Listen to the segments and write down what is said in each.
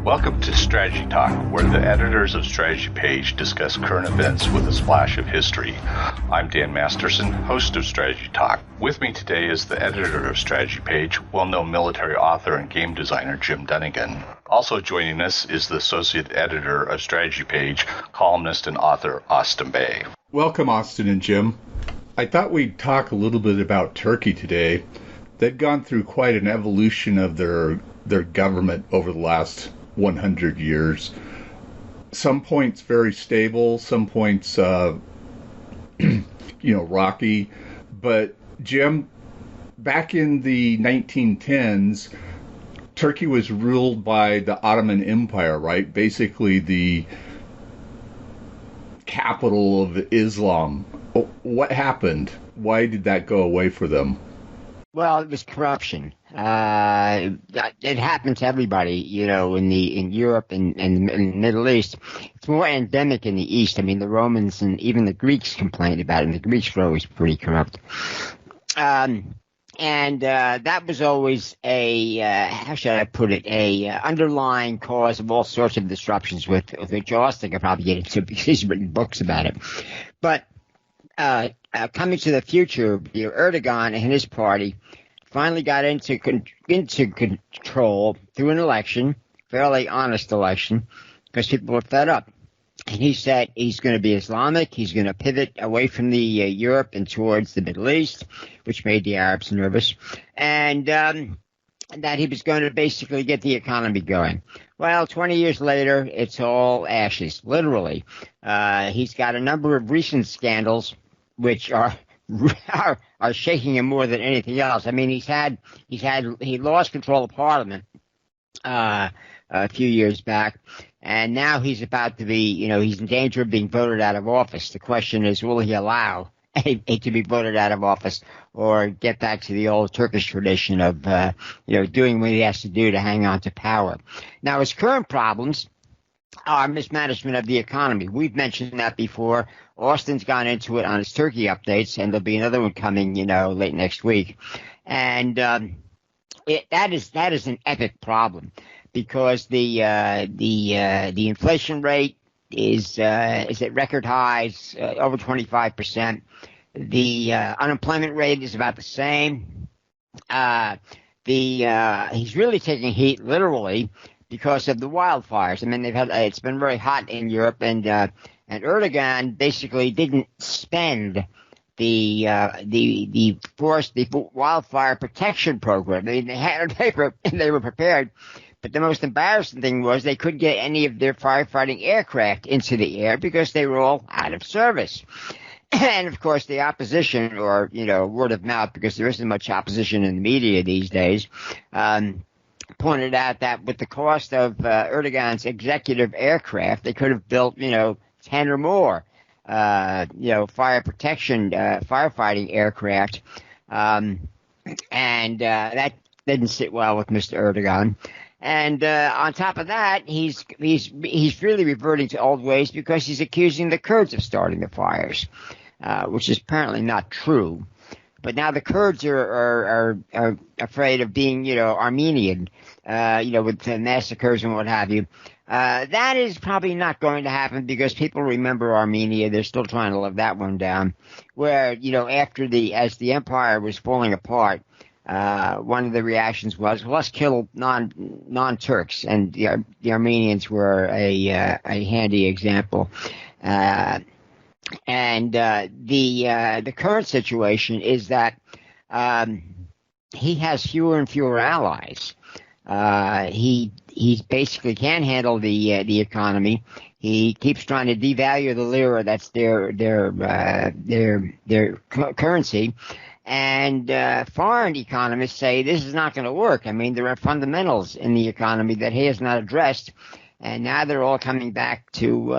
Welcome to Strategy Talk, where the editors of Strategy Page discuss current events with a splash of history. I'm Dan Masterson, host of Strategy Talk. With me today is the editor of Strategy Page, well-known military author and game designer Jim Dunnigan. Also joining us is the associate editor of Strategy Page, columnist and author Austin Bay. Welcome, Austin and Jim. I thought we'd talk a little bit about Turkey today. They've gone through quite an evolution of their government over the last 100 years. Some points very stable, some points, rocky. But Jim, back in the 1910s, Turkey was ruled by the Ottoman Empire, right? Basically the capital of Islam. What happened? Why did that go away for them? Well, it was corruption. It happened to everybody, in Europe and in the Middle East. It's more endemic in the East. I mean, the Romans and even the Greeks complained about it, and the Greeks were always pretty corrupt. And that was always how should I put it, underlying cause of all sorts of disruptions with which Austin could probably get into because he's written books about it. But coming to the future, Erdogan and his party finally got into control through an election, fairly honest election, because people were fed up. And he said he's going to be Islamic. He's going to pivot away from the Europe and towards the Middle East, which made the Arabs nervous, and that he was going to basically get the economy going. Well, 20 years later, it's all ashes, literally. He's got a number of recent scandals which are shaking him more than anything else. I mean, he lost control of Parliament a few years back, and now he's about to be, he's in danger of being voted out of office. The question is, will he allow to be voted out of office, or get back to the old Turkish tradition of, doing what he has to do to hang on to power? Now, his current problems are mismanagement of the economy. We've mentioned that before. Austin's gone into it on his Turkey updates, and there'll be another one coming, late next week. And that is an epic problem, because the inflation rate is at record highs, over 25%. The unemployment rate is about the same. He's really taking heat, literally, because of the wildfires. I mean, it's been very hot in Europe, and Erdogan basically didn't spend the wildfire protection program. I mean, they had it on paper and they were prepared, but the most embarrassing thing was they couldn't get any of their firefighting aircraft into the air because they were all out of service. And of course, the opposition, or word of mouth, because there isn't much opposition in the media these days, pointed out that with the cost of Erdogan's executive aircraft, they could have built, 10 or more, fire protection, firefighting aircraft. And that didn't sit well with Mr. Erdogan. And on top of that, he's really reverting to old ways, because he's accusing the Kurds of starting the fires, which is apparently not true. But now the Kurds are afraid of being, Armenian, with the massacres and what have you. That is probably not going to happen, because people remember Armenia. They're still trying to live that one down. Where, as the empire was falling apart, one of the reactions was, let's kill non-Turks, and the Armenians were a handy example. And the current situation is that he has fewer and fewer allies. He basically can't handle the economy. He keeps trying to devalue the lira. That's their currency. And foreign economists say this is not going to work. I mean, there are fundamentals in the economy that he has not addressed. And now they're all coming back to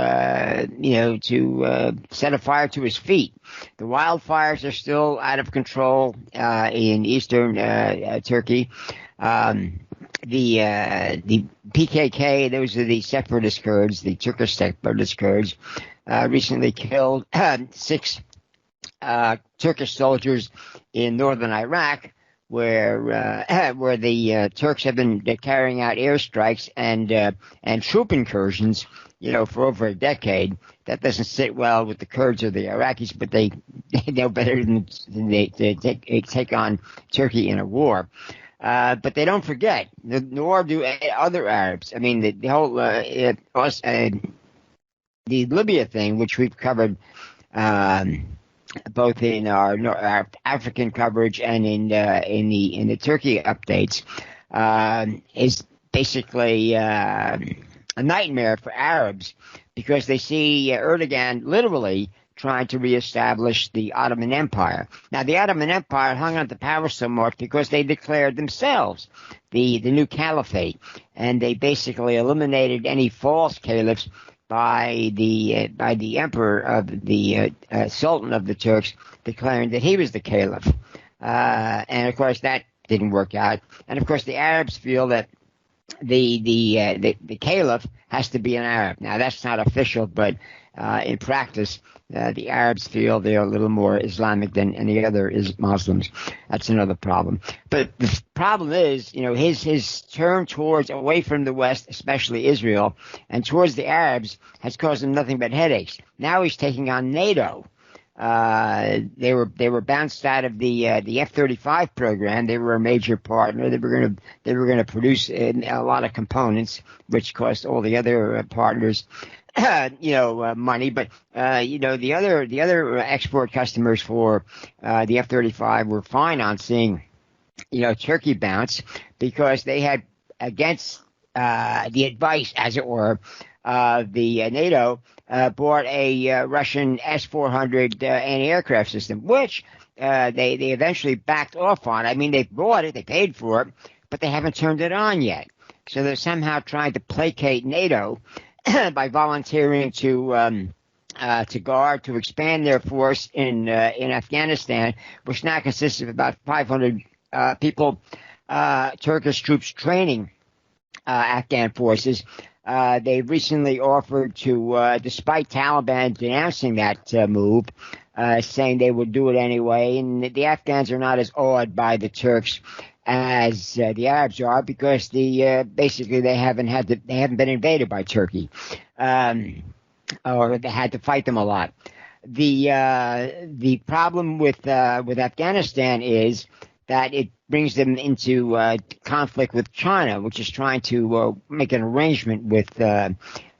set a fire to his feet. The wildfires are still out of control in eastern Turkey. The PKK, those are the separatist Kurds, the Turkish separatist Kurds, recently killed 6 Turkish soldiers in northern Iraq, where where the Turks have been carrying out airstrikes and troop incursions, for over a decade. That doesn't sit well with the Kurds or the Iraqis, but they know better than they take on Turkey in a war. But they don't forget, nor do other Arabs. I mean, the whole the Libya thing, which we've covered both in our African coverage and in the Turkey updates, is basically a nightmare for Arabs because they see Erdogan literally trying to reestablish the Ottoman Empire. Now, the Ottoman Empire hung on to power so much because they declared themselves the new caliphate, and they basically eliminated any false caliphs by the emperor of the Sultan of the Turks declaring that he was the caliph. And of course that didn't work out. And of course the Arabs feel that the caliph has to be an Arab. Now that's not official, but in practice, the Arabs feel they're a little more Islamic than any other Muslims. That's another problem. But the problem is, his turn away from the West, especially Israel, and towards the Arabs has caused him nothing but headaches. Now he's taking on NATO. They were bounced out of the F-35 program. They were a major partner. They were going to produce a lot of components, which cost all the other partners money, but the other export customers for the F-35 were fine on seeing Turkey bounce because they had, against the advice, as it were, the NATO bought a Russian S-400 anti-aircraft system, which they eventually backed off on. I mean, they bought it, they paid for it, but they haven't turned it on yet. So they're somehow trying to placate NATO by volunteering to expand their force in Afghanistan, which now consists of about 500 people, Turkish troops training Afghan forces. They recently offered to, despite Taliban denouncing that move, saying they would do it anyway, and the Afghans are not as awed by the Turks as the Arabs are because basically they haven't been invaded by Turkey, or they had to fight them a lot. The problem with Afghanistan is that it brings them into conflict with China, which is trying to make an arrangement with the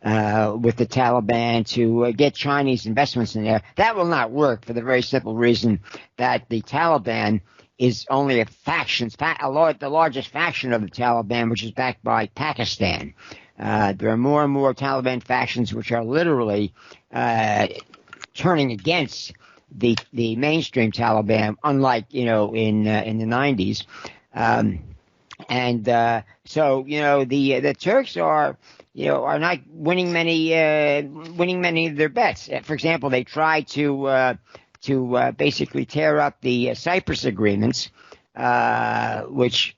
Taliban to get Chinese investments in there. That will not work for the very simple reason that the Taliban is only a faction, the largest faction of the Taliban, which is backed by Pakistan. There are more and more Taliban factions which are literally turning against the mainstream Taliban, unlike in the 90s. So the Turks are not winning many of their bets. For example, they tried to basically tear up the Cyprus agreements, which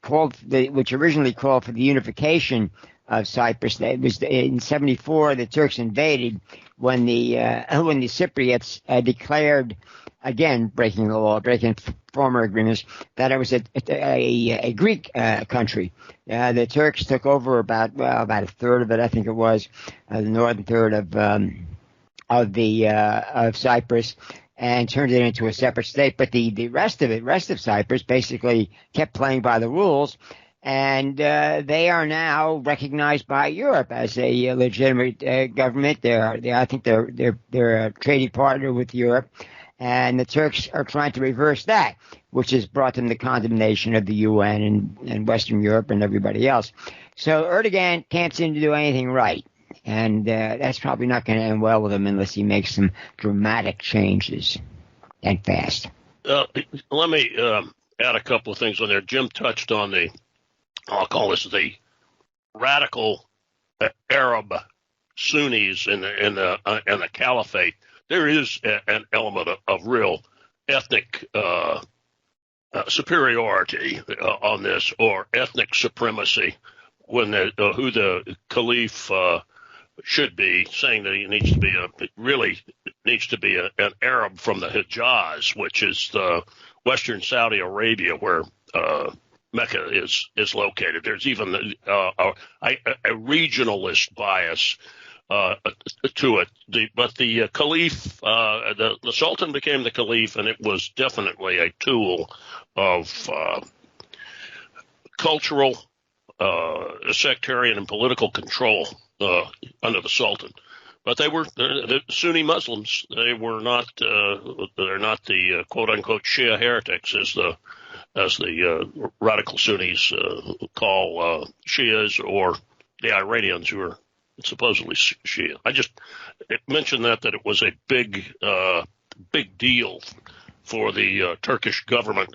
originally called for the unification of Cyprus. It was in '74 the Turks invaded when the Cypriots declared, again breaking the law, breaking former agreements, that it was a Greek country. The Turks took over about a third of it, I think it was, the northern third of Cyprus, and turned it into a separate state. But the rest of Cyprus basically kept playing by the rules, and they are now recognized by Europe as a legitimate government. I think they're a trading partner with Europe, and the Turks are trying to reverse that, which has brought them the condemnation of the UN and Western Europe and everybody else. So Erdogan can't seem to do anything right. And that's probably not going to end well with him unless he makes some dramatic changes, and fast. Let me add a couple of things on there. Jim touched on I'll call this the radical Arab Sunnis in the caliphate. There is an element of real ethnic superiority on this, or ethnic supremacy, when who the caliph should be, saying that he needs to be an Arab from the Hijaz, which Western Saudi Arabia, where Mecca is located. There's even a regionalist bias to it. But the caliph, the sultan became the caliph, and it was definitely a tool of cultural, sectarian, and political control under the sultan. But they were the Sunni Muslims. They were not. They're not the quote unquote Shia heretics, as the radical Sunnis call Shias, or the Iranians who are supposedly Shia. I just mentioned that it was a big deal for the Turkish government,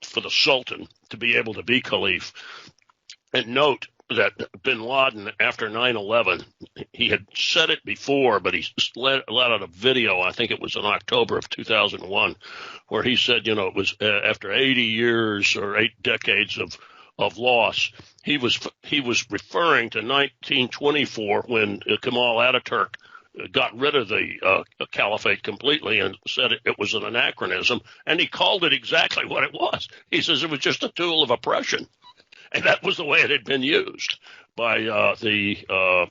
for the Sultan to be able to be caliph. And note that bin Laden, after 9/11, he had said it before, but he let out a video, I think it was in October of 2001, where he said, it was after 80 years or 8 decades of loss. He was referring to 1924, when Kemal Ataturk got rid of the caliphate completely and said it was an anachronism, and he called it exactly what it was. He says it was just a tool of oppression. And that was the way it had been used by the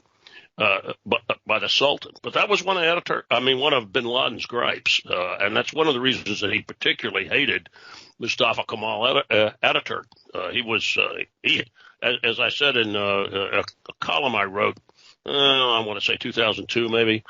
Sultan. But that was one of bin Laden's gripes, and that's one of the reasons that he particularly hated Mustafa Kemal Ataturk. He as I said in a column I wrote, I want to say 2002 maybe,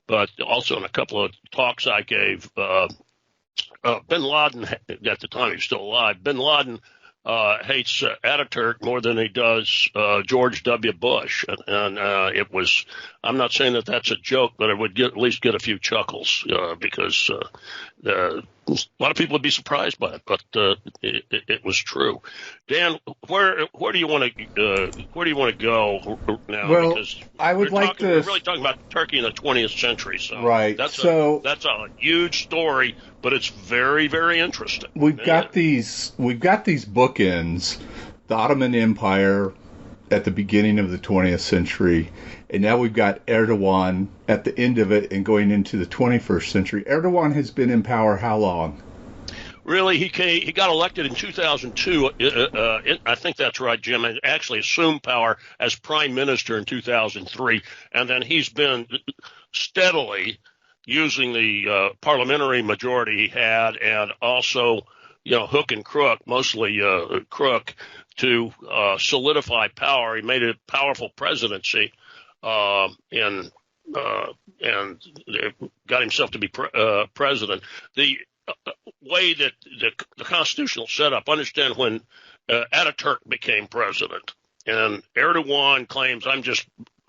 but also in a couple of talks I gave. Bin Laden, at the time he was still alive, bin Laden hates Ataturk more than he does George W. Bush. And it was, I'm not saying that that's a joke, but it would at least get a few chuckles because a lot of people would be surprised by it, but it was true. Dan, where do you want to go now? Well, because I would like to. We're really talking about Turkey in the 20th century, so right. That's a huge story, but it's very, very interesting. We've got these bookends: the Ottoman Empire at the beginning of the 20th century, and now we've got Erdogan at the end of it and going into the 21st century. Erdogan has been in power how long? Really, he got elected in 2002. I think that's right, Jim. And actually assumed power as prime minister in 2003, and then he's been steadily using the parliamentary majority he had, and also, hook and crook, mostly crook, to solidify power. He made a powerful presidency, and got himself to be president. The way that the constitutional setup, understand when Ataturk became president, and Erdogan claims I'm just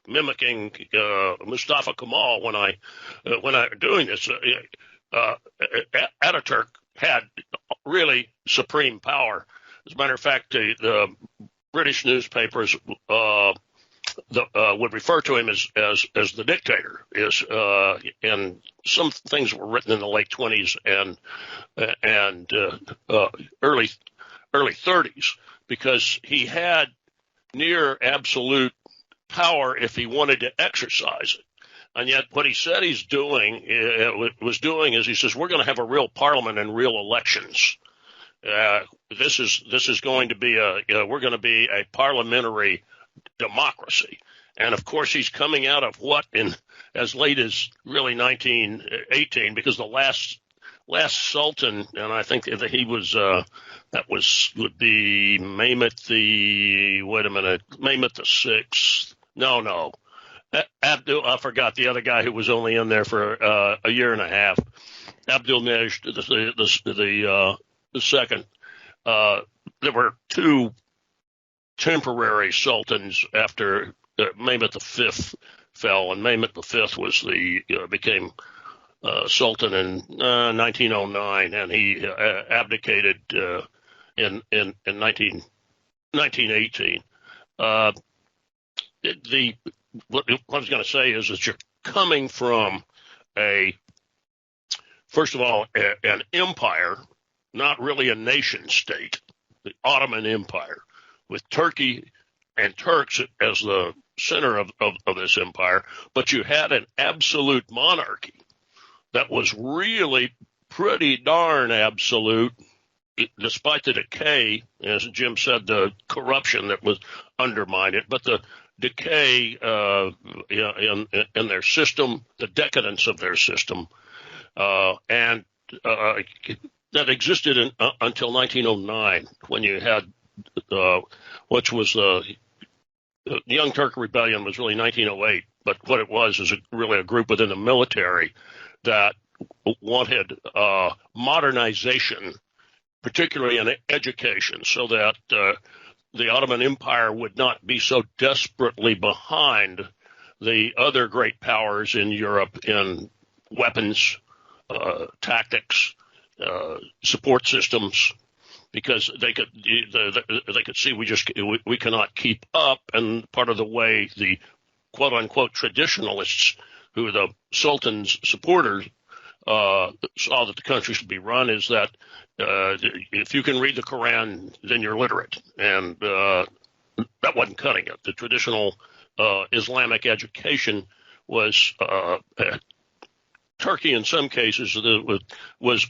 mimicking Mustafa Kemal when I doing this. Ataturk had really supreme power. As a matter of fact, the British newspapers would refer to him as the dictator. And some things were written in the late 20s and early 30s, because he had near absolute power if he wanted to exercise it. And yet what he said he was doing is he says, we're going to have a real parliament and real elections. This is going to be we're going to be a parliamentary democracy. And of course he's coming out of what in as late as really 1918, because the last sultan, and I think that he was would be Mehmet the Sixth. No. Abdul, I forgot the other guy who was only in there for a year and a half. Abdulmejid the second. There were two temporary sultans after Mehmet V fell, and Mehmet V became sultan in 1909, and he abdicated in 1918. What I was going to say is that you're coming from first of all, an empire, not really a nation state, the Ottoman Empire, with Turkey and Turks as the center of this empire, but you had an absolute monarchy that was really pretty darn absolute despite the decay, as Jim said, the corruption that was undermined it, but the decay in their system, the decadence of their system, and that existed until 1909, when you had, which was the Young Turk Rebellion was really 1908, but what it was is really a group within the military that wanted modernization, particularly in education, so that the Ottoman Empire would not be so desperately behind the other great powers in Europe in weapons, tactics, support systems, because they could see we cannot keep up, and part of the way the quote unquote traditionalists, who are the Sultan's supporters, saw that the country should be run is that if you can read the Quran, then you're literate, and that wasn't cutting it. The traditional Islamic education was Turkey in some cases was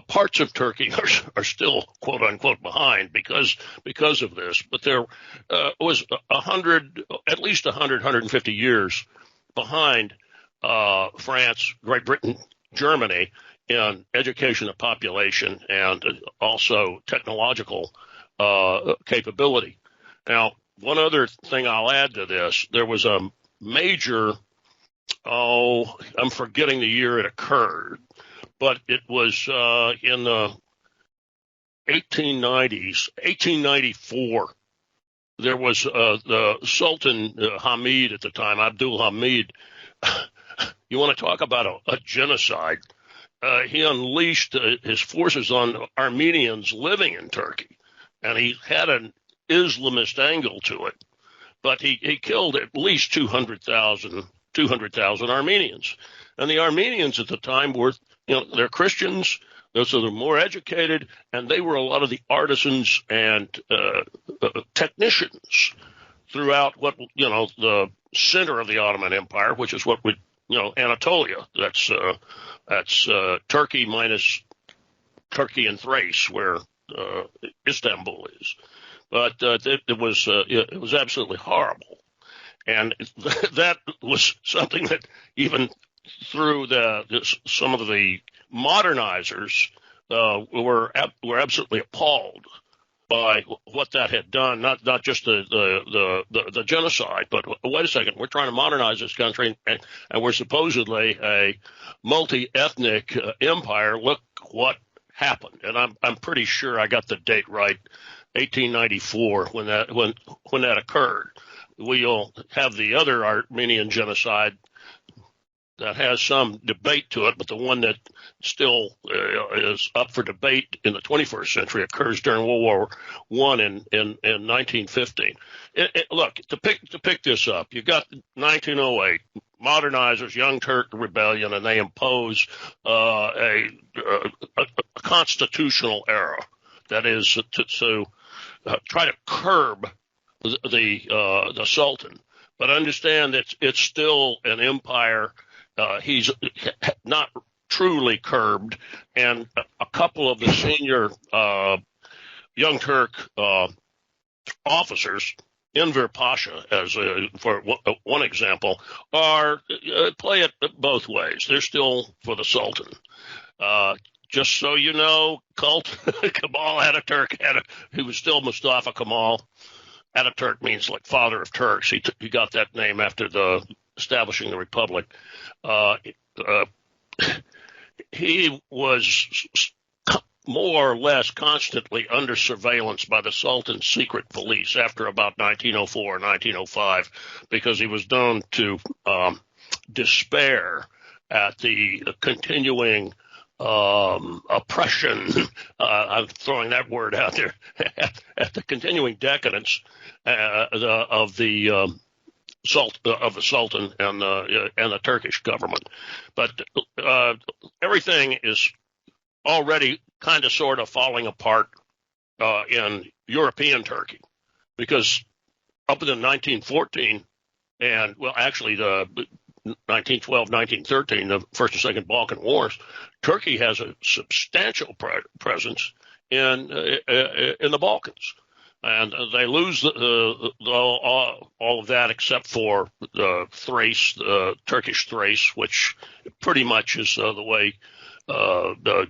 parts of Turkey are still quote unquote behind because of this, but there was at least 150 years behind France, Great Britain, Germany in education of population and also technological capability. Now, one other thing I'll add to this, there was a major, I'm forgetting the year it occurred, but it was in the 1890s, 1894. There was the Sultan Hamid at the time, Abdul Hamid. You want to talk about a genocide? He unleashed his forces on Armenians living in Turkey, and he had an Islamist angle to it. But he killed at least 200,000 Armenians. And the Armenians at the time were, they're Christians, so they're more educated, and they were a lot of the artisans and technicians throughout what, the center of the Ottoman Empire, which is what Anatolia. That's Turkey minus Turkey and Thrace, where Istanbul is. But it was absolutely horrible, and that was something that even through some of the modernizers were absolutely appalled by what that had done. Not just the genocide, but wait a second, we're trying to modernize this country, and we're supposedly a multi-ethnic empire. Look what happened, and I'm pretty sure I got the date right. 1894, when that occurred. We'll have the other Armenian genocide that has some debate to it, but the one that still is up for debate in the 21st century occurs during World War I in 1915. Look, to pick this up, you got 1908 modernizers, Young Turk Rebellion, and they impose a constitutional era. That is to try to curb the Sultan, but understand that it's still an empire. He's not truly curbed, and a couple of the senior Young Turk officers, Enver Pasha, as for one example, play it both ways. They're still for the Sultan. Just so you know, cult Kemal Ataturk he was still Mustafa Kemal. Ataturk means like father of Turks. He got that name after establishing the republic. He was more or less constantly under surveillance by the Sultan's secret police after about 1904 or 1905, because he was known to despair at the continuing oppression, I'm throwing that word out there, at the continuing decadence of the Sultan and the Turkish government. But everything is already kind of sort of falling apart in European Turkey, because up until 1914, and well, actually the 1912, 1913, the First and Second Balkan Wars, Turkey has a substantial presence in the Balkans. And they lose all of that except for Thrace, Turkish Thrace, which pretty much is the way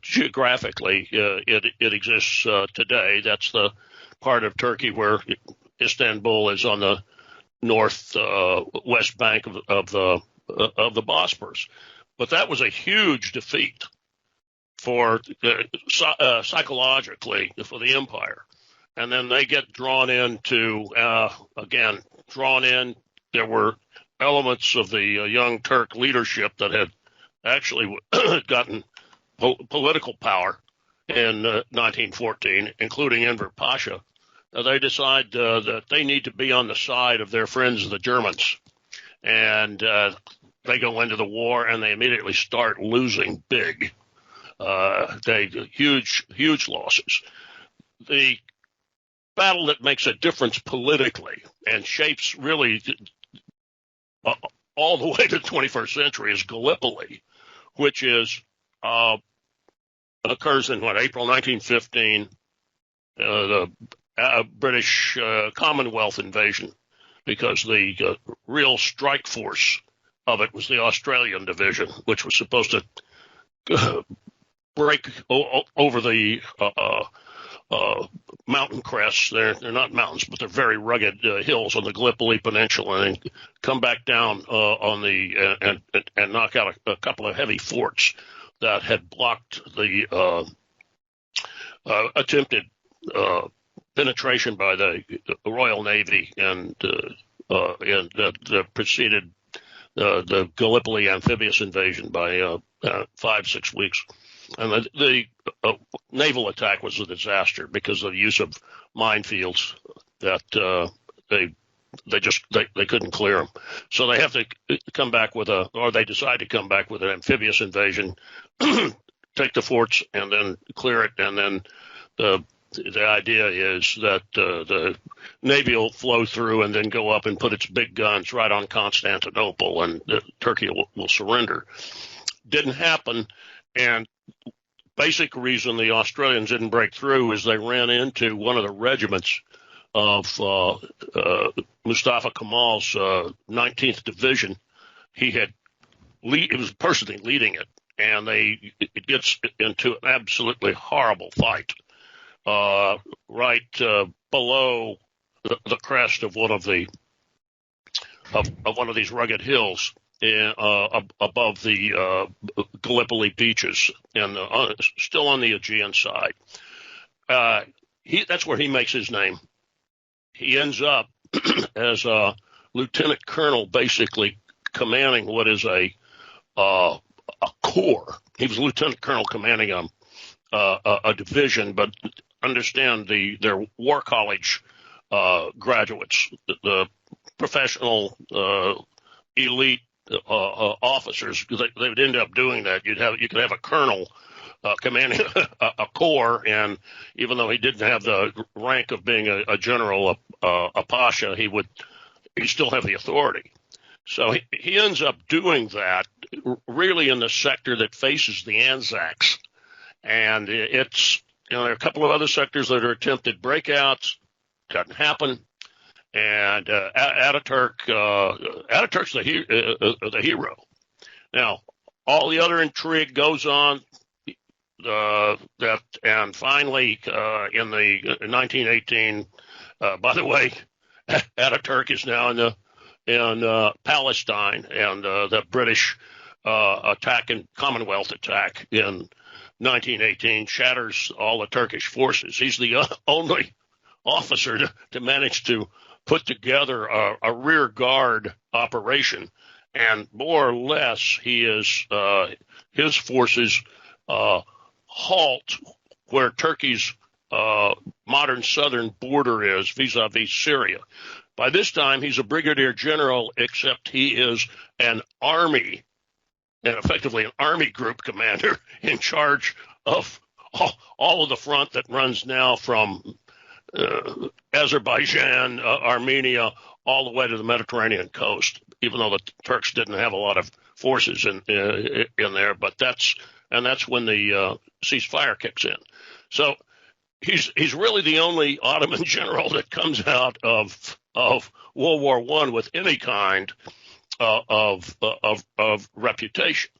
geographically it exists today. That's the part of Turkey where Istanbul is on the north west bank of the Bosporus. But that was a huge defeat for psychologically for the empire. And then they get drawn into, there were elements of the young Turk leadership that had actually gotten political power in 1914, including Enver Pasha. They decide that they need to be on the side of their friends, the Germans. And they go into the war and they immediately start losing big. Huge losses. The battle that makes a difference politically and shapes really all the way to the 21st century is Gallipoli, which is occurs in April 1915, the British Commonwealth invasion, because the real strike force of it was the Australian division, which was supposed to break over the mountain crests. They're not mountains, but they're very rugged hills on the Gallipoli Peninsula, and come back down on the and knock out a couple of heavy forts that had blocked the attempted penetration by the Royal Navy and that preceded the Gallipoli amphibious invasion by 5-6 weeks. And the naval attack was a disaster because of the use of minefields that they couldn't clear them. So they have to come back they decide to come back with an amphibious invasion, take the forts and then clear it. And then the idea is that the Navy will flow through and then go up and put its big guns right on Constantinople, and Turkey will surrender. Didn't happen. And basic reason the Australians didn't break through is they ran into one of the regiments of Mustafa Kemal's 19th Division. He was personally leading it, and it gets into an absolutely horrible fight right below the crest of one of these rugged hills. Above the Gallipoli beaches and still on the Aegean side. That's where he makes his name. He ends up as a lieutenant colonel, basically commanding what is a corps. He was a lieutenant colonel commanding a division, but understand their war college graduates, the professional elite officers, because they would end up doing that. You could have a colonel commanding a corps, and even though he didn't have the rank of being a general, a pasha, he still have the authority. So he ends up doing that really in the sector that faces the Anzacs, and it's there are a couple of other sectors that are attempted breakouts. Doesn't happen. And Ataturk's the hero. Now, all the other intrigue goes on. And finally, in 1918, by the way, Ataturk is now in Palestine, and the British Commonwealth attack in 1918 shatters all the Turkish forces. He's the only officer to manage to put together a rear guard operation, and more or less his forces halt where Turkey's modern southern border is vis-a-vis Syria. By this time, he's a brigadier general, except he is an army, and effectively an army group commander in charge of all of the front that runs now from Azerbaijan, Armenia, all the way to the Mediterranean coast, even though the Turks didn't have a lot of forces in there. But that's when the ceasefire kicks in. So he's really the only Ottoman general that comes out of World War I with any kind of reputation,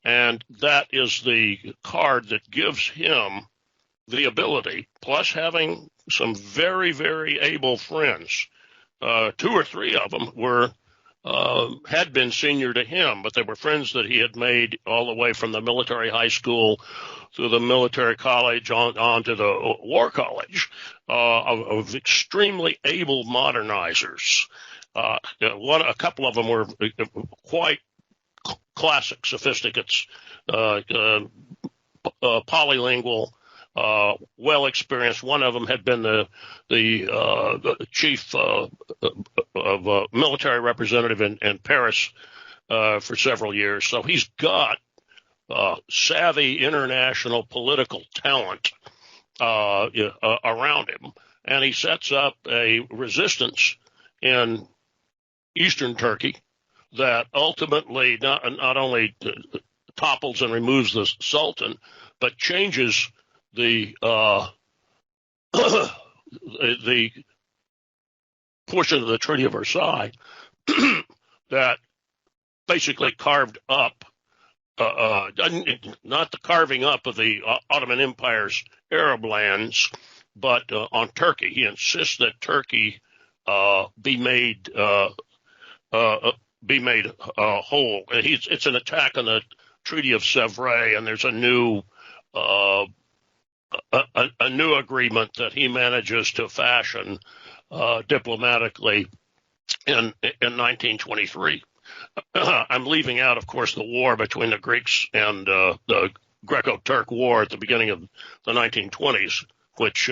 and that is the card that gives him the ability, plus having some very, very able friends. 2 or 3 of them had been senior to him, but they were friends that he had made all the way from the military high school through the military college on to the war college, of extremely able modernizers. A couple of them were quite classic sophisticates, polylingual, well experienced. One of them had been the chief of military representative in Paris for several years. So he's got savvy international political talent around him, and he sets up a resistance in eastern Turkey that ultimately not only topples and removes the Sultan, but changes the the portion of the Treaty of Versailles that basically carved up, not the carving up of the Ottoman Empire's Arab lands, but on Turkey. He insists that Turkey be made whole. It's an attack on the Treaty of Sèvres, and there's a new agreement that he manages to fashion diplomatically in 1923. I'm leaving out, of course, the war between the Greeks and the Greco-Turk War at the beginning of the 1920s, which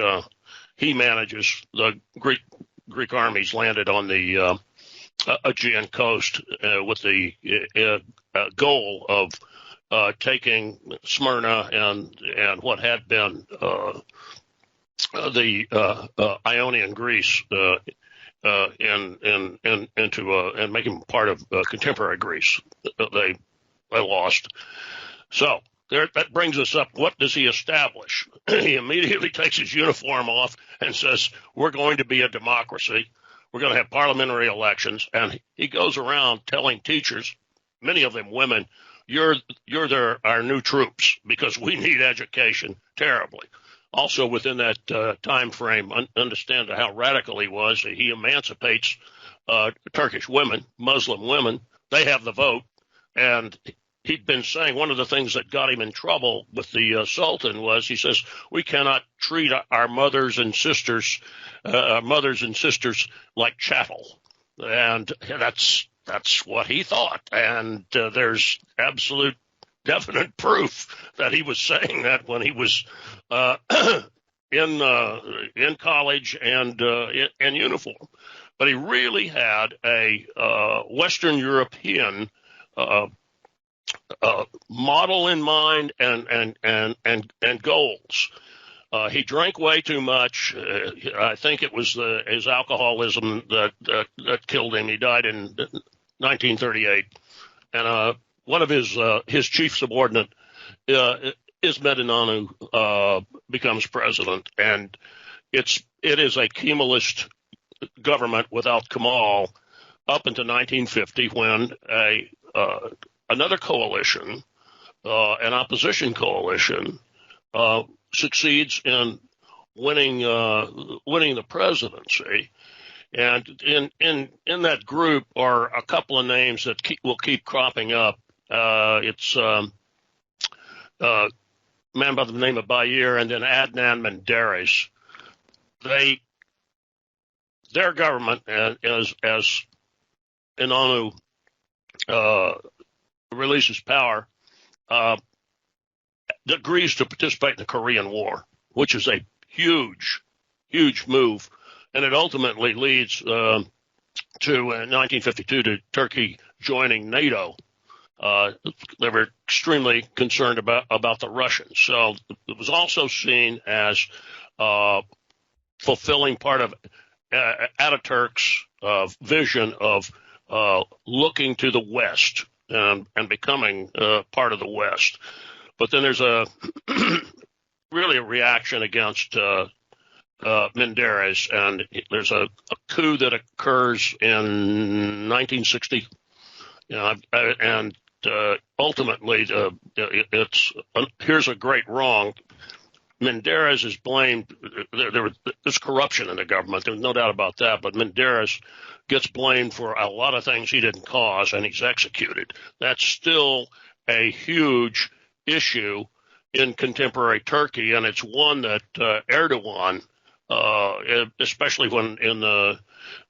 he manages. The Greek armies landed on the Aegean coast with the goal of taking Smyrna and what had been the Ionian Greece and making part of contemporary Greece. They lost. So that brings us up. What does he establish? He immediately takes his uniform off and says, "We're going to be a democracy. We're going to have parliamentary elections." And he goes around telling teachers, many of them women, you're our new troops because we need education terribly. Also within that time frame, understand how radical he was. He emancipates Turkish women, Muslim women. They have the vote. And he'd been saying one of the things that got him in trouble with the Sultan was he says, we cannot treat our mothers and sisters like chattel. And that's what he thought. And there's absolute definite proof that he was saying that when he was in college and in uniform. But he really had a Western European model in mind and goals. He drank way too much. I think it was his alcoholism that killed him. He died in 1938, and one of his chief subordinate, Ismet becomes president, and it is a Kemalist government without Kemal up until 1950, when another coalition, an opposition coalition, succeeds in winning the presidency. And in that group are a couple of names that will keep cropping up. It's a man by the name of Bayir and then Adnan Menderes. Their government, as Inonu releases power, agrees to participate in the Korean War, which is a huge move. And it ultimately leads to 1952 to Turkey joining NATO. They were extremely concerned about the Russians. So it was also seen as fulfilling part of Ataturk's vision of looking to the West and becoming part of the West. But then there's really a reaction against Menderes, and there's a coup that occurs in 1960, and ultimately here's a great wrong. Menderes is blamed. There's corruption in the government. There's no doubt about that. But Menderes gets blamed for a lot of things he didn't cause, and he's executed. That's still a huge issue in contemporary Turkey, and it's one that Erdogan, especially when in the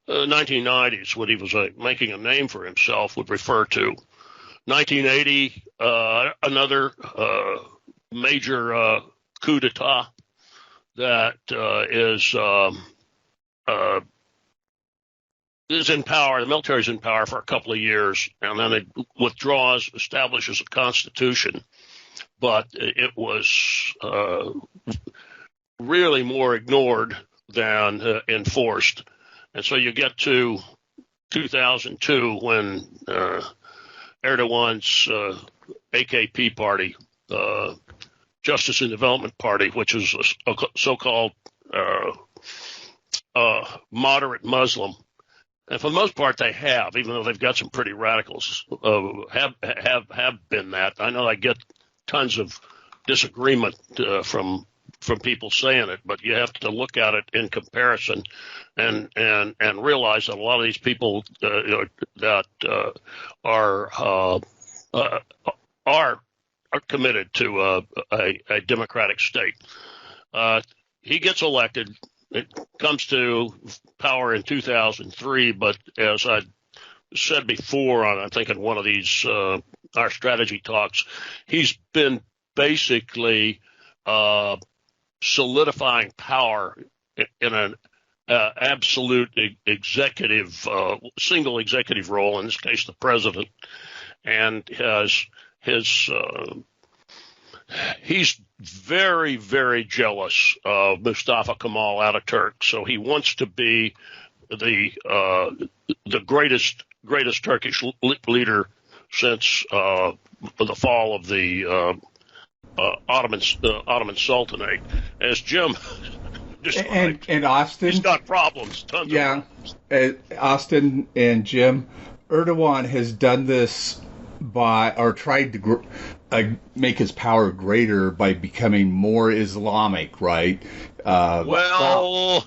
1990s, when he was making a name for himself, would refer to. 1980, another major coup d'etat that is in power. The military is in power for a couple of years, and then it withdraws, establishes a constitution. But it was really more ignored than enforced. And so you get to 2002 when Erdogan's AKP party, Justice and Development Party, which is a so-called moderate Muslim, and for the most part they have, even though they've got some pretty radicals, have been that. I know I get tons of disagreement from people saying it, but you have to look at it in comparison and realize that a lot of these people that are committed to a democratic state. He gets elected. It comes to power in 2003, but as I said before, I think in one of these our strategy talks, he's been basically solidifying power in an absolute executive, single executive role, in this case the president, and he's very, very jealous of Mustafa Kemal Ataturk, so he wants to be the greatest Turkish leader since the fall of the Ottoman Sultanate. As Jim described, and Austin, he's got problems. Tons of problems. Austin and Jim, Erdogan has done this tried to make his power greater by becoming more Islamic, right? Well,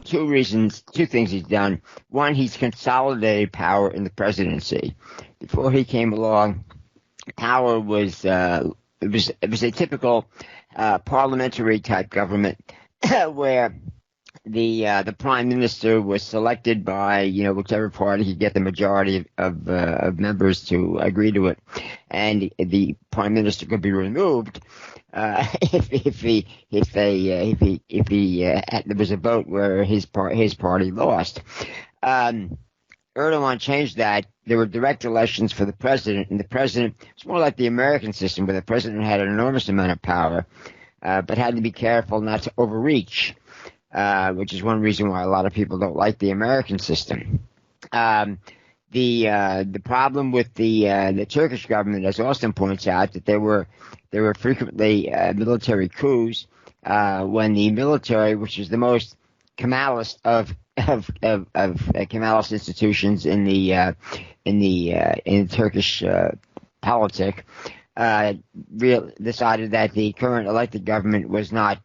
two reasons, two things he's done. One, he's consolidated power in the presidency. Before he came along, power was it was a typical parliamentary type government where the prime minister was selected by whichever party could get the majority of members to agree to it, and the prime minister could be removed if there was a vote where his party lost. Erdogan changed that. There were direct elections for the president, and the president, it's more like the American system where the president had an enormous amount of power, but had to be careful not to overreach. Which is one reason why a lot of people don't like the American system. The problem with the Turkish government, as Austin points out, that there were frequently military coups when the military, which is the most Kemalist of Kemalist institutions in the Turkish politic, decided that the current elected government was not,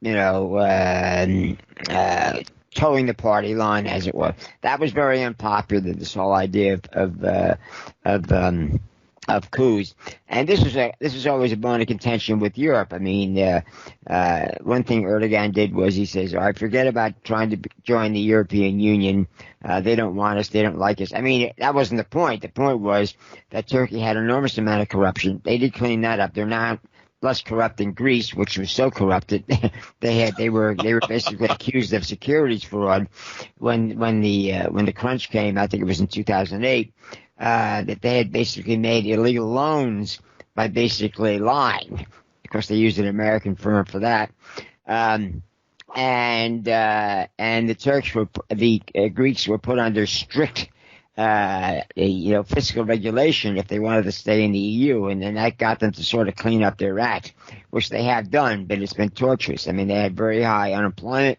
towing the party line, as it were. That was very unpopular, this whole idea of coups. And this was always a bone of contention with Europe. I mean, one thing Erdogan did was he says, all right, forget about trying to join the European Union. They don't want us. They don't like us. I mean, that wasn't the point. The point was that Turkey had an enormous amount of corruption. They did clean that up. They're not less corrupt than Greece, which was so corrupted. They were basically accused of securities fraud when the crunch came. I think it was in 2008. That they had basically made illegal loans by basically lying. Of course, they used an American firm for that. And the Greeks were put under strict fiscal regulation if they wanted to stay in the EU, and then that got them to sort of clean up their act, which they have done, but it's been torturous. I mean, they had very high unemployment,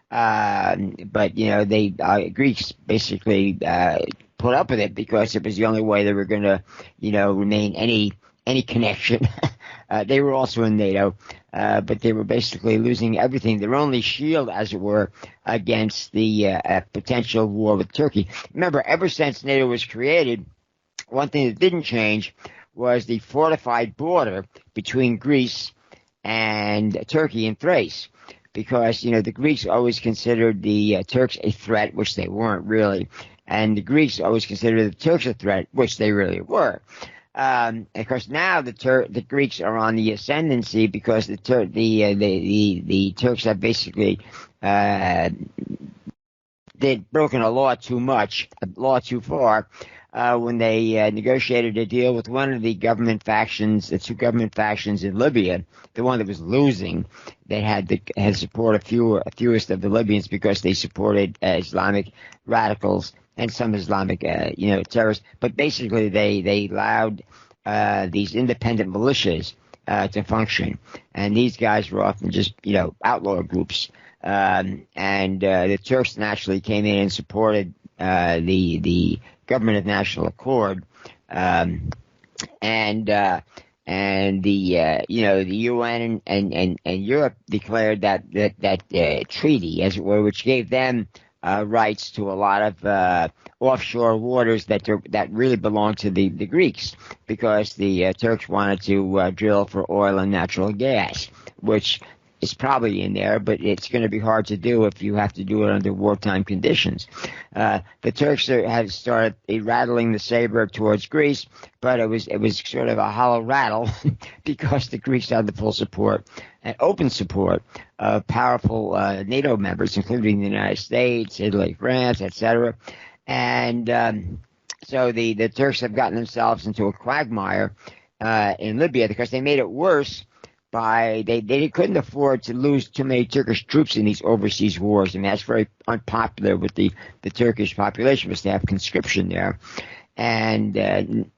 but they Greeks basically put up with it because it was the only way they were going to, remain any connection. They were also in NATO, but they were basically losing everything. Their only shield, as it were, against the potential war with Turkey. Remember, ever since NATO was created, one thing that didn't change was the fortified border between Greece and Turkey and Thrace. Because, the Greeks always considered the Turks a threat, which they weren't really. And the Greeks always considered the Turks a threat, which they really were. Of course, now the Greeks are on the ascendancy because the Turks have basically they'd broken a law too far when they negotiated a deal with one of the government factions, the two government factions in Libya, the one that was losing. They had support fewest of the Libyans because they supported Islamic radicals and some Islamic, terrorists. But basically, they allowed these independent militias to function, and these guys were often just, outlaw groups. And the Turks naturally came in and supported the Government of National Accord, and the UN and Europe declared that treaty, as it were, which gave them rights to a lot of offshore waters that really belonged to the Greeks, because the Turks wanted to drill for oil and natural gas, which is probably in there, but it's going to be hard to do if you have to do it under wartime conditions. The Turks have started rattling the saber towards Greece, but it was sort of a hollow rattle because the Greeks had the full support and open support of powerful NATO members, including the United States, Italy, France, etc. And so the Turks have gotten themselves into a quagmire in Libya because they made it worse. They couldn't afford to lose too many Turkish troops in these overseas wars. I mean, that's very unpopular with the Turkish population, because they have conscription there, and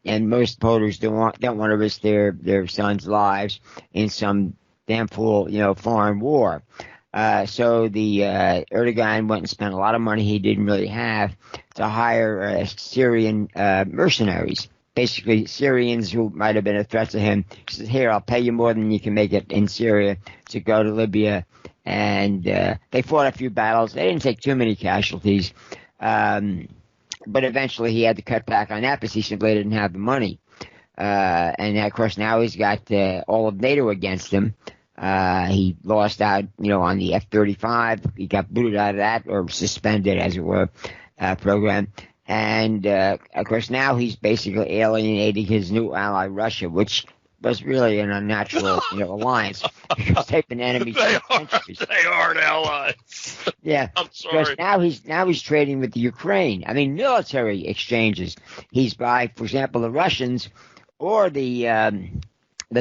most voters don't want to risk their sons' lives in some damn fool foreign war. So the Erdogan went and spent a lot of money he didn't really have to hire Syrian mercenaries. Basically, Syrians who might have been a threat to him. He said, "Here, I'll pay you more than you can make it in Syria to go to Libya." And they fought a few battles. They didn't take too many casualties. But eventually he had to cut back on that because he simply didn't have the money. And, of course, now he's got all of NATO against him. He lost out, on the F-35. He got booted out of that, or suspended, as it were, program. And, of course, now he's basically alienating his new ally, Russia, which was really an unnatural, alliance, because they've been enemies for centuries. They aren't allies. Yeah. I'm sorry. Because now he's trading with the Ukraine. I mean, military exchanges. He's by, for example, the Russians or the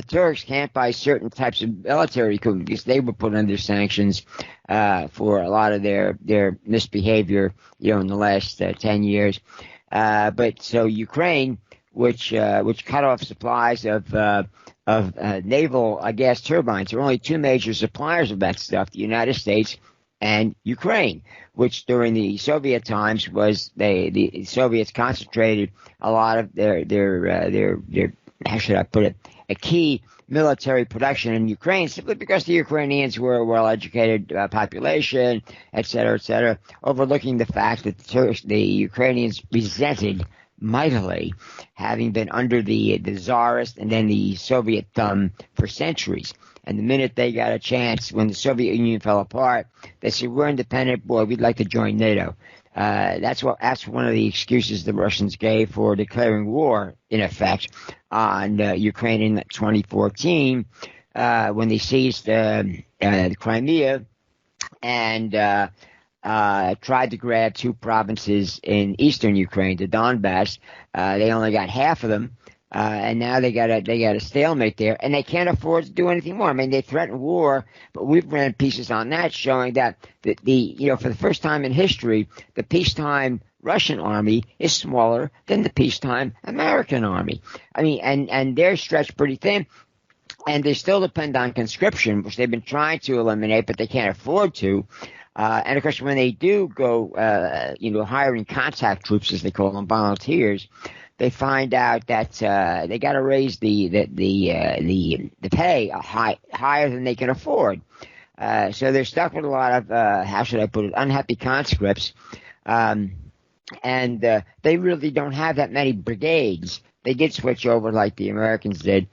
Turks can't buy certain types of military equipment because they were put under sanctions for a lot of their misbehavior, in the last 10 years. But so Ukraine, which cut off supplies of naval gas turbines, there are only two major suppliers of that stuff: the United States and Ukraine, which during the Soviet times was the Soviets concentrated a lot of their how should I put it, a key military production in Ukraine, simply because the Ukrainians were a well-educated population, et cetera, overlooking the fact that the Ukrainians resented mightily having been under the Tsarist and then the Soviet thumb for centuries. And the minute they got a chance, when the Soviet Union fell apart, they said, "We're independent, boy, we'd like to join NATO." That's one of the excuses the Russians gave for declaring war, in effect, on Ukraine in 2014, when they seized the Crimea and tried to grab two provinces in eastern Ukraine, the Donbass. They only got half of them. And now they got a stalemate there, and they can't afford to do anything more. I mean, they threaten war, but we've ran pieces on that showing that for the first time in history, the peacetime Russian army is smaller than the peacetime American army. I mean, and they're stretched pretty thin. And they still depend on conscription, which they've been trying to eliminate, but they can't afford to. And of course, when they do go, hiring contact troops, as they call them, volunteers, they find out that they got to raise the pay higher than they can afford. So they're stuck with a lot of how should I put it, unhappy conscripts, and they really don't have that many brigades. They did switch over, like the Americans did,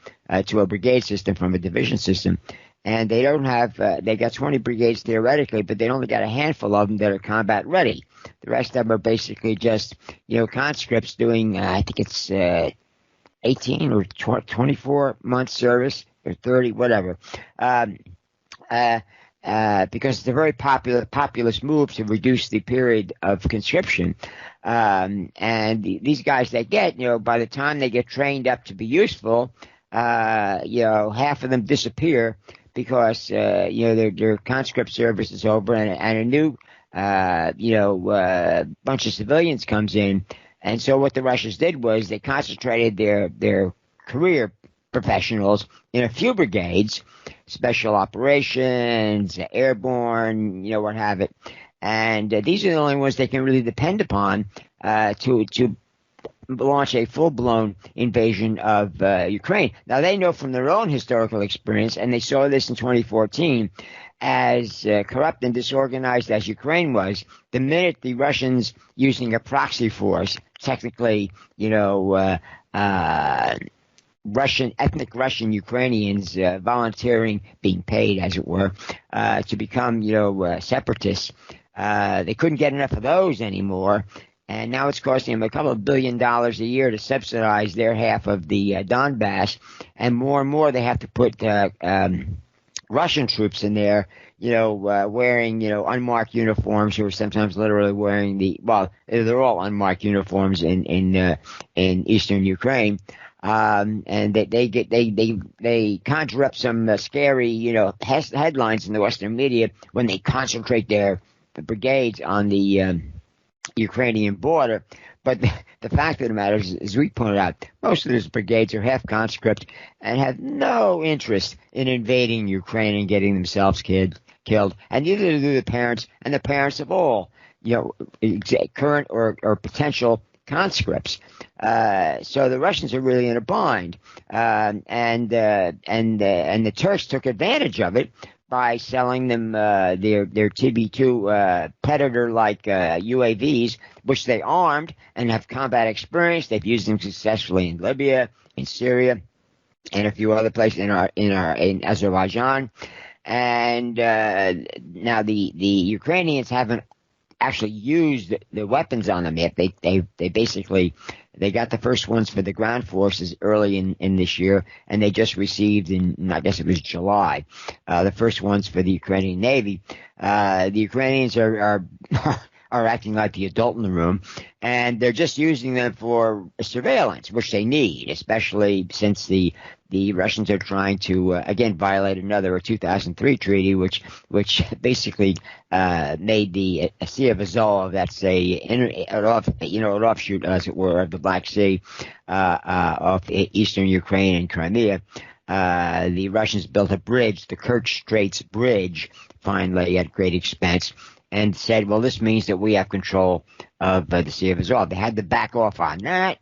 to a brigade system from a division system. And they don't have, they got 20 brigades theoretically, but they only got a handful of them that are combat ready. The rest of them are basically just, conscripts doing, I think it's 18 or 24 months service, or 30, whatever. Because it's a very populist move to reduce the period of conscription. And these guys they get, by the time they get trained up to be useful, half of them disappear because, their conscript service is over and a new, bunch of civilians comes in. And so what the Russians did was they concentrated their career professionals in a few brigades, special operations, airborne, what have it. And these are the only ones they can really depend upon to launch a full-blown invasion of Ukraine. Now, they know from their own historical experience, and they saw this in 2014, as corrupt and disorganized as Ukraine was, the minute the Russians using a proxy force, technically, ethnic Russian Ukrainians volunteering, being paid, as it were, to become, separatists. They couldn't get enough of those anymore. And now it's costing them a couple of $2 billion a year to subsidize their half of the Donbass. And more they have to put Russian troops in there, wearing, unmarked uniforms, who are sometimes literally wearing they're all unmarked uniforms in eastern Ukraine. And they conjure up some scary, headlines in the Western media when they concentrate the brigades on the Ukrainian border. But the fact of the matter is, as we pointed out, most of those brigades are half conscript and have no interest in invading Ukraine and getting themselves killed. And neither do the parents and the parents of all, current or potential conscripts. So the Russians are really in a bind, and the Turks took advantage of it by selling them their TB2 Predator-like UAVs, which they armed and have combat experience. They've used them successfully in Libya, in Syria, and a few other places in Azerbaijan. And now the Ukrainians haven't actually used the weapons on them yet. They basically got the first ones for the ground forces early in this year, and they just received in, I guess it was July, the first ones for the Ukrainian Navy. The Ukrainians are acting like the adult in the room, and they're just using them for surveillance, which they need, especially since the Russians are trying to again violate another 2003 treaty, which basically made the Sea of Azov, that's an offshoot, as it were, of the Black Sea, of eastern Ukraine and Crimea. The Russians built a bridge, the Kerch Straits Bridge, finally at great expense, and said, well, this means that we have control of the Sea of Azov. They had to back off on that.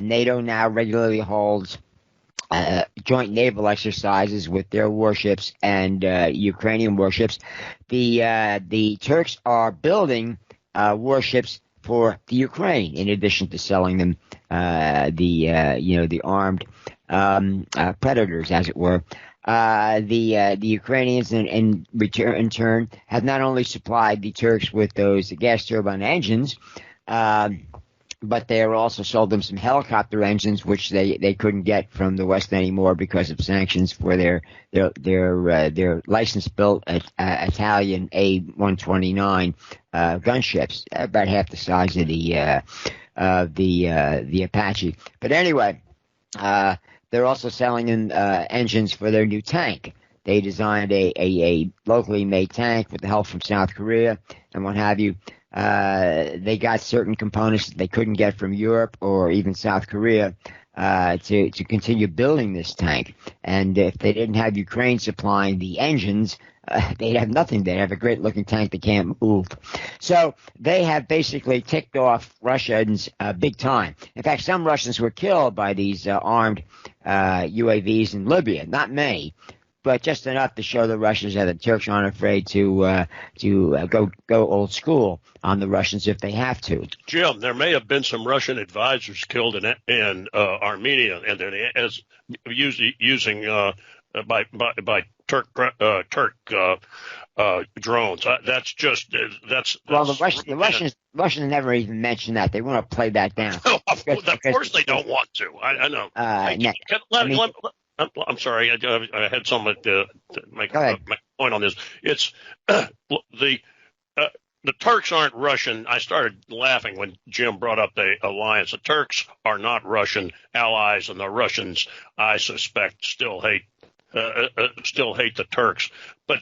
NATO now regularly holds joint naval exercises with their warships and Ukrainian warships. The Turks are building warships for the Ukraine, in addition to selling them the armed predators, as it were. The Ukrainians in turn have not only supplied the Turks with those gas turbine engines, but they also sold them some helicopter engines, which they couldn't get from the West anymore because of sanctions for their license-built Italian A-129 gunships, about half the size of the Apache. But anyway, they're also selling in engines for their new tank. They designed a locally made tank with the help from South Korea and what have you. they got certain components that they couldn't get from Europe or even South Korea to continue building this tank. And if they didn't have Ukraine supplying the engines, they'd have nothing. They'd have a great-looking tank that can't move. So they have basically ticked off Russians big time. In fact, some Russians were killed by these armed UAVs in Libya. Not many, but just enough to show the Russians that the Turks aren't afraid to go old school on the Russians if they have to. Jim, there may have been some Russian advisors killed in Armenia, and they're using by Turk drones. That's well, the Russians never even mentioned that. They want to play that down. Of course they don't want to. I know. I'm sorry. I had someone to make a point on this. It's the Turks aren't Russian. I started laughing when Jim brought up the alliance. The Turks are not Russian allies, and the Russians, I suspect, still hate the Turks. But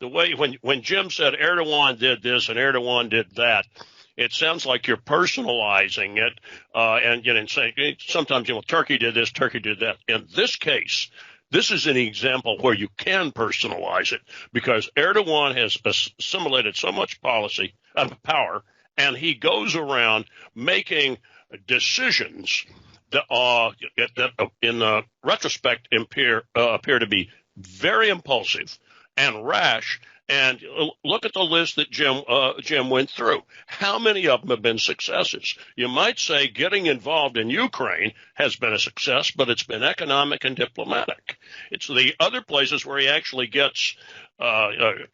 the way when Jim said Erdogan did this and Erdogan did that, it sounds like you're personalizing it and saying sometimes Turkey did this, Turkey did that. In this case, this is an example where you can personalize it because Erdogan has assimilated so much power, and he goes around making decisions that in retrospect appear to be very impulsive and rash. And look at the list that Jim went through. How many of them have been successes? You might say getting involved in Ukraine has been a success, but it's been economic and diplomatic. It's the other places where he actually gets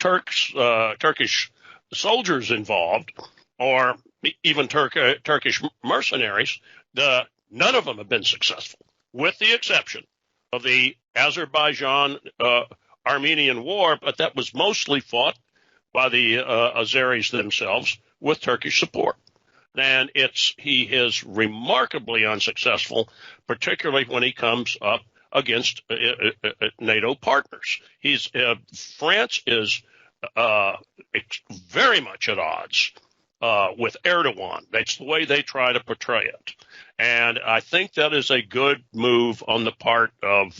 Turkish soldiers involved, or even Turkish mercenaries. None of them have been successful, with the exception of the Azerbaijan Armenian War, but that was mostly fought by the Azeris themselves with Turkish support. And he is remarkably unsuccessul, particularly when he comes up against NATO partners. France is very much at odds with Erdogan. That's the way they try to portray it. And I think that is a good move on the part of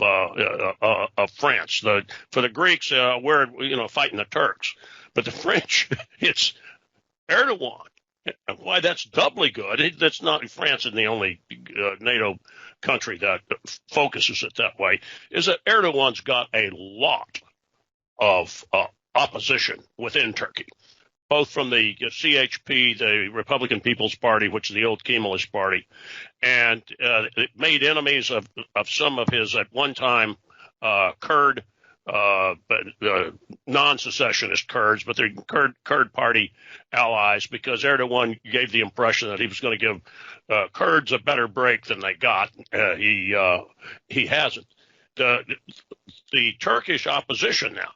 France. For the Greeks, we're fighting the Turks, but the French, it's Erdogan. And why that's doubly good? That's not France is the only NATO country that focuses it that way. Is that Erdogan's got a lot of opposition within Turkey, both from the CHP, the Republican People's Party, which is the old Kemalist party, and it made enemies of some of his at one time Kurd, but non-secessionist Kurds, but they're Kurd party allies, because Erdogan gave the impression that he was going to give Kurds a better break than they got. He hasn't. The Turkish opposition now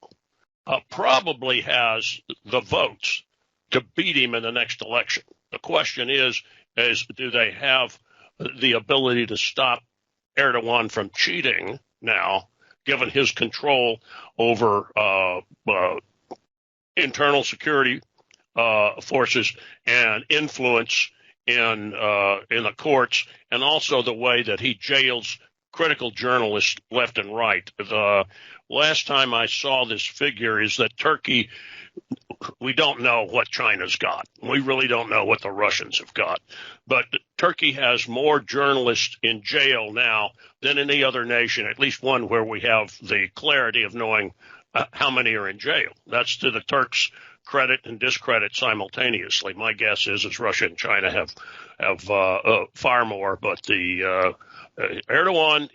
probably has the votes to beat him in the next election. The question is do they have the ability to stop Erdogan from cheating now, given his control over internal security forces and influence in the courts, and also the way that he jails critical journalists left and right. The last time I saw this figure is that Turkey, we don't know what China's got. We really don't know what the Russians have got. But Turkey has more journalists in jail now than any other nation, at least one where we have the clarity of knowing how many are in jail. That's to the Turks' credit and discredit simultaneously. My guess is Russia and China have far more, but the Erdogan,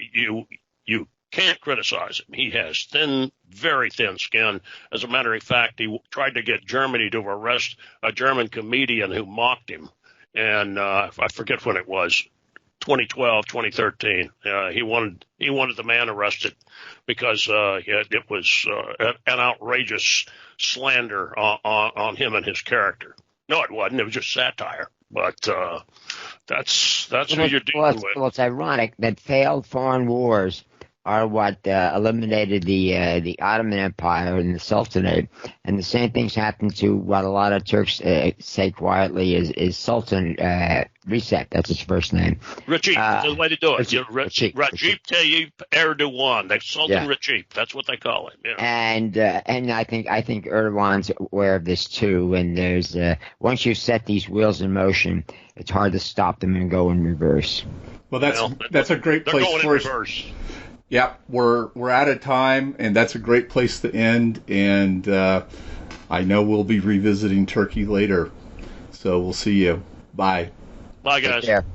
you can't criticize him. He has very thin skin. As a matter of fact, he tried to get Germany to arrest a German comedian who mocked him. And I forget when it was, 2012, 2013. He wanted the man arrested because it was an outrageous slander on him and his character. No, it wasn't. It was just satire. But that's who you're dealing with. Well, it's ironic that failed foreign wars are what eliminated the Ottoman Empire and the Sultanate, and the same things happened to what a lot of Turks say quietly is Sultan Recep. That's his first name. Recep, that's the way to do it. Recep Tayyip Erdogan, the Sultan Yeah. Recep. That's what they call it. Yeah. And I think Erdogan's aware of this too. And there's once you set these wheels in motion, it's hard to stop them and go in reverse. Well, that's a great They're place going for in us. reverse. Yeah, we're out of time, and that's a great place to end. And I know we'll be revisiting Turkey later, so we'll see you. Bye. Bye, Take guys. care.